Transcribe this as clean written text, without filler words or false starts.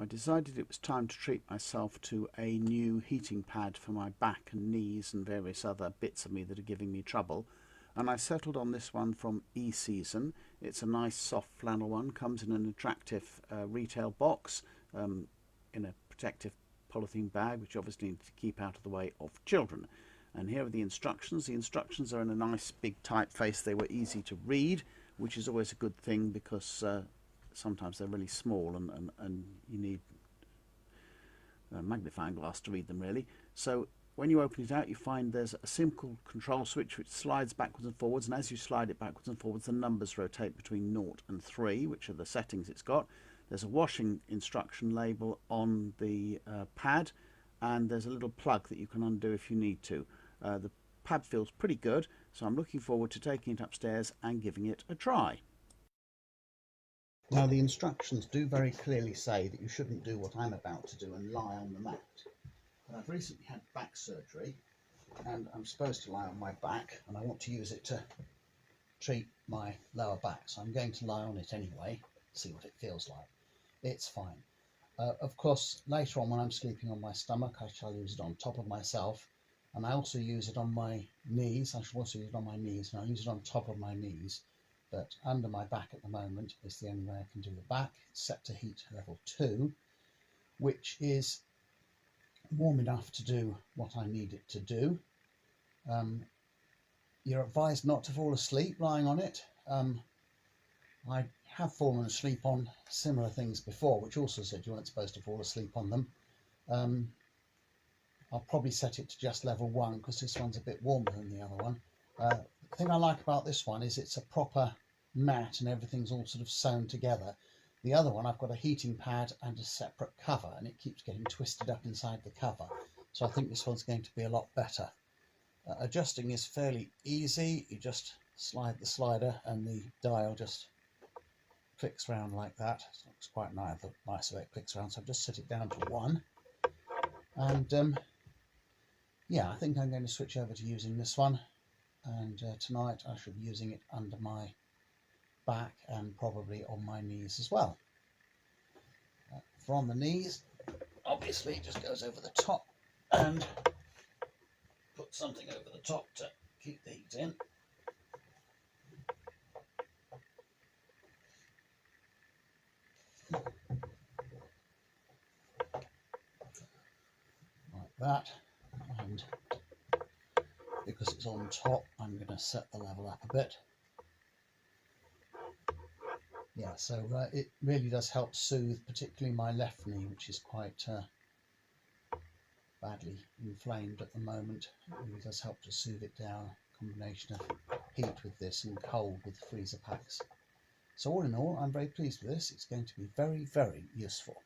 I decided it was time to treat myself to a new heating pad for my back and knees and various other bits of me that are giving me trouble. And I settled on this one from eSeason. It's a nice soft flannel one, comes in an attractive retail box, in a protective polythene bag, which obviously needs to keep out of the way of children. And here are the instructions. The instructions are in a nice big typeface. They were easy to read, which is always a good thing because sometimes they're really small and you need a magnifying glass to read them really. So when you open it out, you find there's a simple control switch which slides backwards and forwards, and as you slide it backwards and forwards, the numbers rotate between 0 and 3, which are the settings it's got. There's a washing instruction label on the pad, and there's a little plug that you can undo if you need to. The pad feels pretty good, so I'm looking forward to taking it upstairs and giving it a try. Now, the instructions do very clearly say that you shouldn't do what I'm about to do and lie on the mat. But I've recently had back surgery and I'm supposed to lie on my back, and I want to use it to treat my lower back, so I'm going to lie on it anyway, see what it feels like. It's fine. Of course, later on when I'm sleeping on my stomach, I shall use it on top of myself, and I also use it on my knees. I shall also use it on my knees, and I'll use it on top of my knees. But under my back at the moment is the only way I can do the back. It's set to heat level 2, which is warm enough to do what I need it to do. You're advised not to fall asleep lying on it. I have fallen asleep on similar things before, which also said you weren't supposed to fall asleep on them. I'll probably set it to just level 1 because this one's a bit warmer than the other one. The thing I like about this one is it's a proper mat and everything's all sort of sewn together. The other one, I've got a heating pad and a separate cover, and it keeps getting twisted up inside the cover. So I think this one's going to be a lot better. Adjusting is fairly easy. You just slide the slider and the dial just clicks around like that. So it's quite nice the way it clicks around. So I've just set it down to 1. And yeah, I think I'm going to switch over to using this one. And tonight I shall be using it under my back and probably on my knees as well. For on the knees, obviously it just goes over the top and put something over the top to keep the heat in. Like that. And because it's on top, I'm going to set the level up a bit. Yeah, so it really does help soothe particularly my left knee, which is quite badly inflamed at the moment. It really does help to soothe it down. A combination of heat with this and cold with freezer packs. So all in all, I'm very pleased with this. It's going to be very, very useful.